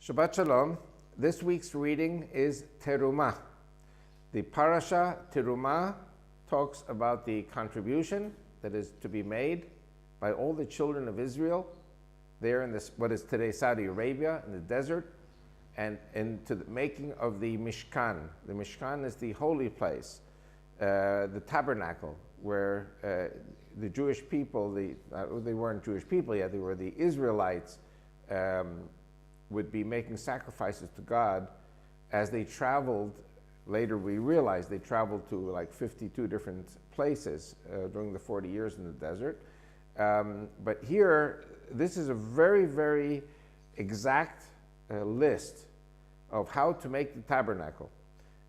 Shabbat Shalom. This week's reading is Teruma. The parasha Teruma talks about the contribution that is to be made by all the children of Israel there in this, what is today Saudi Arabia, in the desert, and into the making of the Mishkan. The Mishkan is the holy place, the tabernacle, where the Jewish people, they weren't Jewish people yet, they were the Israelites, would be making sacrifices to God as they traveled. Later we realized they traveled to like 52 different places during the 40 years in the desert. But here, this is a very, very exact list of how to make the tabernacle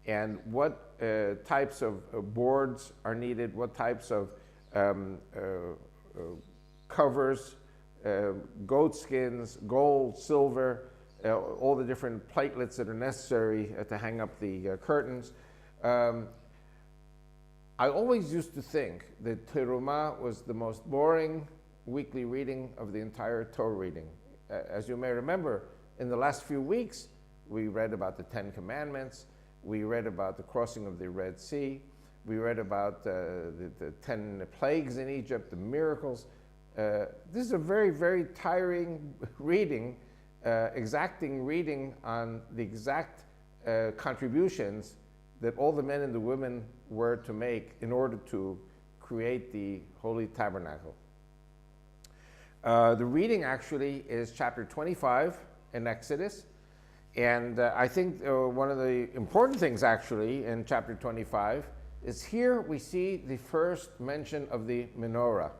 and what types of boards are needed, what types of covers, goat skins, gold, silver, all the different platelets that are necessary to hang up the curtains. I always used to think that Teruma was the most boring weekly reading of the entire Torah reading. As you may remember, in the last few weeks, we read about the 10 Commandments, we read about the crossing of the Red Sea, we read about the 10 plagues in Egypt, the miracles. This is a very, very tiring reading, exacting reading on the exact contributions that all the men and the women were to make in order to create the Holy Tabernacle. The reading actually is chapter 25 in Exodus, and I think one of the important things actually in chapter 25 is here we see the first mention of the menorah,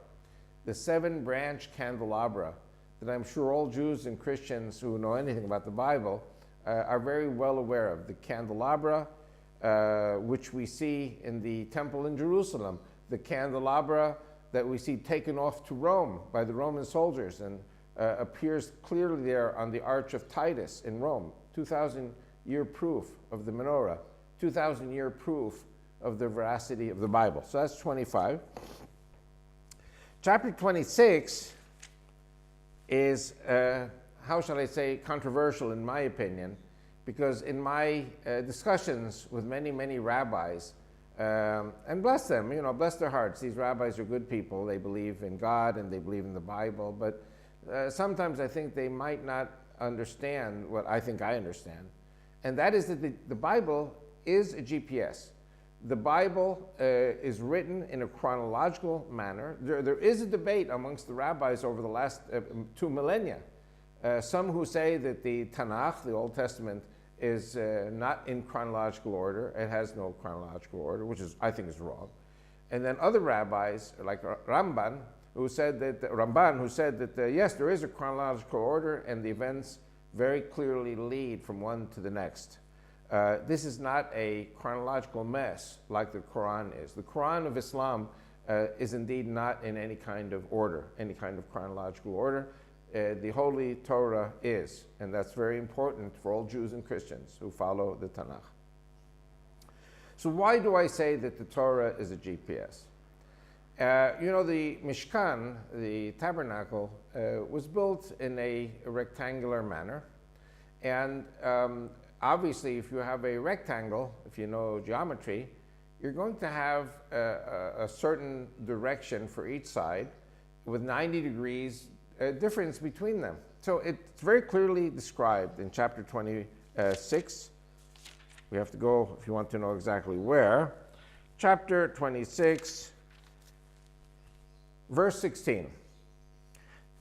the 7-branch candelabra that I'm sure all Jews and Christians who know anything about the Bible are very well aware of. The candelabra, which we see in the temple in Jerusalem, the candelabra that we see taken off to Rome by the Roman soldiers and appears clearly there on the Arch of Titus in Rome, 2,000-year proof of the menorah, 2,000-year proof of the veracity of the Bible. So that's 25. Chapter 26 is, how shall I say, controversial in my opinion, because in my discussions with many, many rabbis, and bless them, bless their hearts. These rabbis are good people. They believe in God and they believe in the Bible, but sometimes I think they might not understand what I think I understand, and that is that the Bible is a GPS. The Bible is written in a chronological manner. There is a debate amongst the rabbis over the last 2 millennia. Some who say that the Tanakh, the Old Testament, is not in chronological order. It has no chronological order, which I think is wrong. And then other rabbis, like Ramban, who said that yes, there is a chronological order, and the events very clearly lead from one to the next. This is not a chronological mess like the Quran is. The Quran of Islam is indeed not in any kind of order, any kind of chronological order. The Holy Torah is, and that's very important for all Jews and Christians who follow the Tanakh. So why do I say that the Torah is a GPS? The Mishkan, the tabernacle, was built in a rectangular manner, and obviously, if you have a rectangle, if you know geometry, you're going to have a certain direction for each side with 90 degrees difference between them. So it's very clearly described in chapter 26. We have to go, if you want to know exactly where. Chapter 26, verse 16.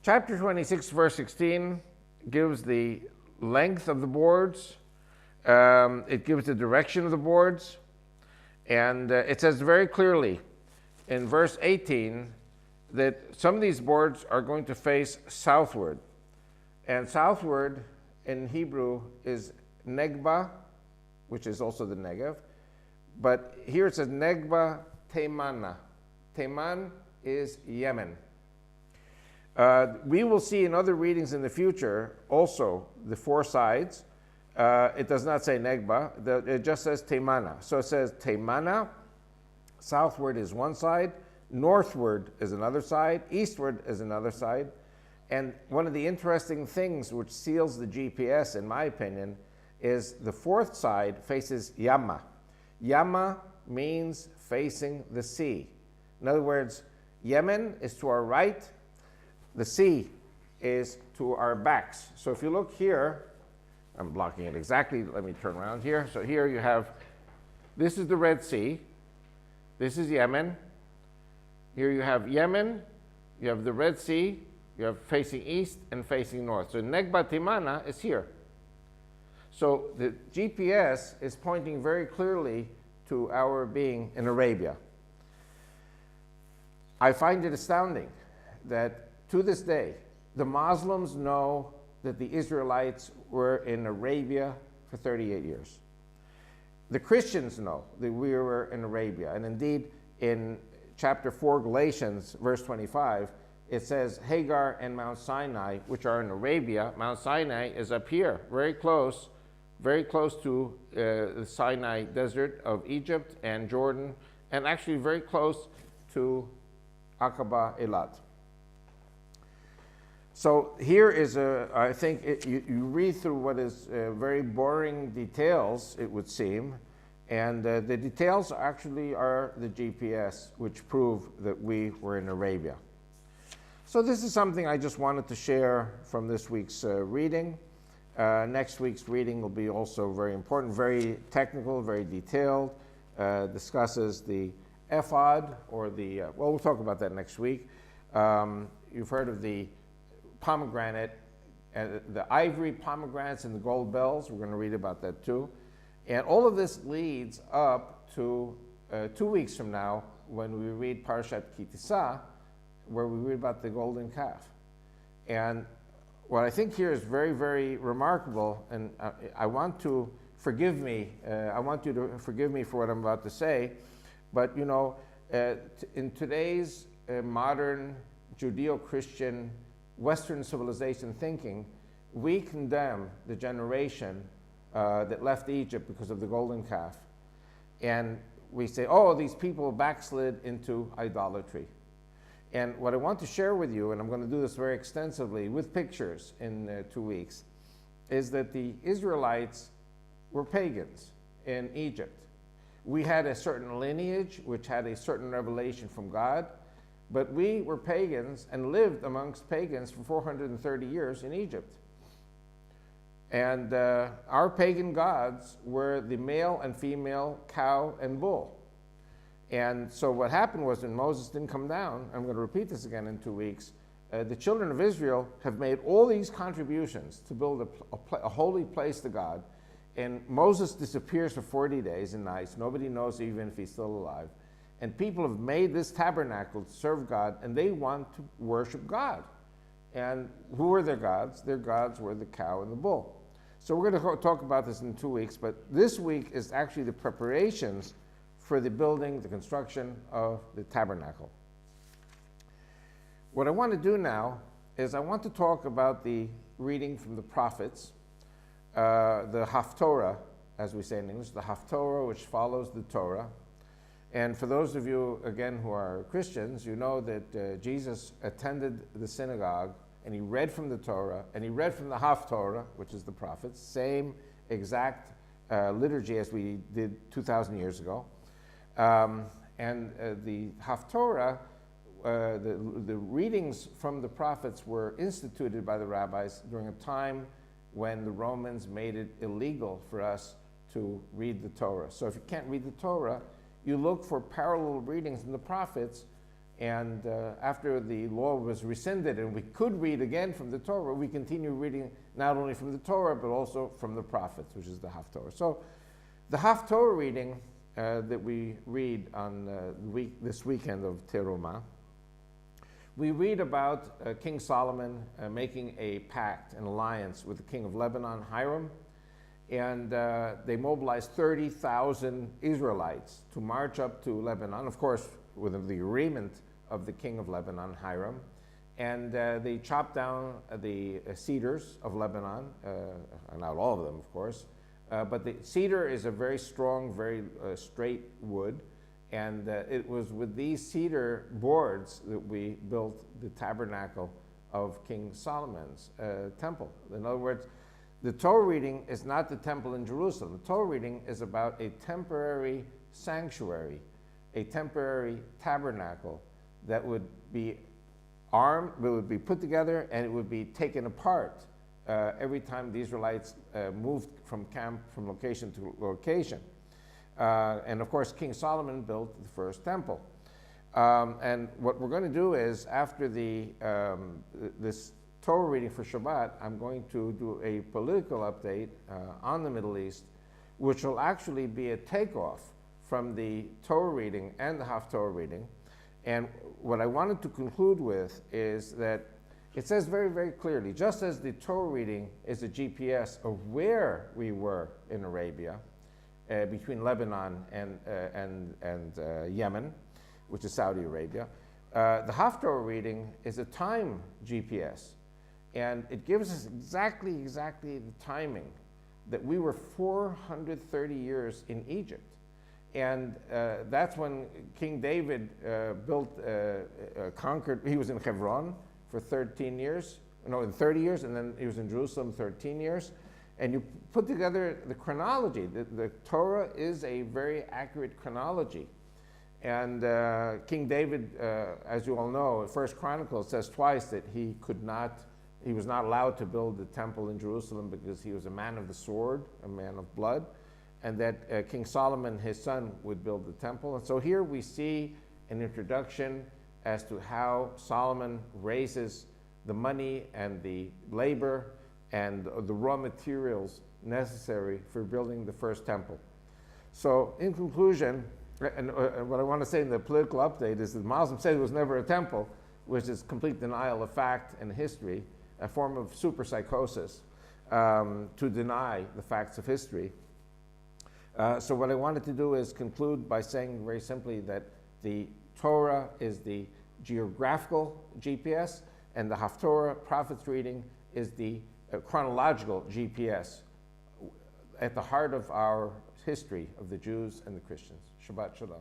Chapter 26, verse 16 gives the length of the boards. It gives the direction of the boards, and it says very clearly in verse 18 that some of these boards are going to face southward, and southward in Hebrew is Negba, which is also the Negev, but here it says Negba Teimana. Teiman is Yemen. We will see in other readings in the future also the 4 sides. It does not say Negba, it just says Teimana. So it says Teimana, southward is one side, northward is another side, eastward is another side, And one of the interesting things which seals the GPS, in my opinion, is the fourth side faces Yama. Yama means facing the sea. In other words, Yemen is to our right, the sea is to our backs. So if you look here, I'm blocking it exactly, let me turn around here. So here you have, this is the Red Sea, this is Yemen. Here you have Yemen, you have the Red Sea, you have facing east and facing north. So Negba Timana is here. So the GPS is pointing very clearly to our being in Arabia. I find it astounding that to this day, the Muslims know that the Israelites were in Arabia for 38 years. The Christians know that we were in Arabia. And indeed, in chapter 4, Galatians, verse 25, it says Hagar and Mount Sinai, which are in Arabia. Mount Sinai is up here, very close to the Sinai desert of Egypt and Jordan, and actually very close to Aqaba Eilat. So here is I think you read through what is very boring details, it would seem, and the details actually are the GPS, which prove that we were in Arabia. So this is something I just wanted to share from this week's reading. Next week's reading will be also very important, very technical, very detailed, discusses the ephod, or the, well, we'll talk about that next week. You've heard of the pomegranate, the ivory pomegranates and the gold bells. We're going to read about that too. And all of this leads up to 2 weeks from now when we read Parashat Ki Tisa, where we read about the golden calf. And what I think here is very, very remarkable, and I want to forgive me, I want you to forgive me for what I'm about to say, but you know, in today's modern Judeo-Christian Western civilization thinking, we condemn the generation that left Egypt because of the golden calf. And we say, oh, these people backslid into idolatry. And what I want to share with you, and I'm going to do this very extensively with pictures in 2 weeks, is that the Israelites were pagans in Egypt. We had a certain lineage which had a certain revelation from God, but we were pagans and lived amongst pagans for 430 years in Egypt. And our pagan gods were the male and female cow and bull. And so what happened was when Moses didn't come down, I'm going to repeat this again in 2 weeks, the children of Israel have made all these contributions to build a holy place to God. And Moses disappears for 40 days and nights. Nobody knows even if he's still alive. And people have made this tabernacle to serve God, and they want to worship God. And who were their gods? Their gods were the cow and the bull. So we're going to talk about this in 2 weeks, but this week is actually the preparations for the building, the construction of the tabernacle. What I want to do now is I want to talk about the reading from the prophets, the Haftorah, as we say in English, the Haftorah, which follows the Torah. And for those of you, again, who are Christians, you know that Jesus attended the synagogue and he read from the Torah, and he read from the Haftorah, which is the prophets, same exact liturgy as we did 2,000 years ago. The Haftorah, the readings from the prophets were instituted by the rabbis during a time when the Romans made it illegal for us to read the Torah. So if you can't read the Torah, you look for parallel readings in the prophets, and after the law was rescinded and we could read again from the Torah, we continue reading not only from the Torah but also from the prophets, which is the Haftorah. So the Haftorah reading that we read on this weekend of Teruma, we read about King Solomon making a pact, an alliance with the king of Lebanon, Hiram, and they mobilized 30,000 Israelites to march up to Lebanon, of course, with the agreement of the king of Lebanon, Hiram, and they chopped down the cedars of Lebanon, not all of them, of course, but the cedar is a very strong, very straight wood, and it was with these cedar boards that we built the tabernacle of King Solomon's temple. In other words, the Torah reading is not the temple in Jerusalem. The Torah reading is about a temporary sanctuary, a temporary tabernacle that would be armed, it would be put together, and it would be taken apart every time the Israelites moved from location to location. And of course, King Solomon built the first temple. And what we're going to do is, after this Torah reading for Shabbat, I'm going to do a political update on the Middle East, which will actually be a takeoff from the Torah reading and the Haftorah reading. And what I wanted to conclude with is that it says very, very clearly, just as the Torah reading is a GPS of where we were in Arabia, between Lebanon and Yemen, which is Saudi Arabia, the Haftorah reading is a time GPS. And it gives us exactly the timing that we were 430 years in Egypt. And that's when King David conquered. He was in Hebron for 30 years, and then he was in Jerusalem 13 years. And you put together the chronology. The Torah is a very accurate chronology. And King David, as you all know, First Chronicles says twice that he was not allowed to build the temple in Jerusalem because he was a man of the sword, a man of blood, and that King Solomon, his son, would build the temple. And so here we see an introduction as to how Solomon raises the money and the labor and the raw materials necessary for building the first temple. So in conclusion, and what I want to say in the political update is that the Muslims say there was never a temple, which is complete denial of fact and history, a form of super psychosis to deny the facts of history. So what I wanted to do is conclude by saying very simply that the Torah is the geographical GPS, and the Haftorah, prophets reading, is the chronological GPS at the heart of our history of the Jews and the Christians. Shabbat Shalom.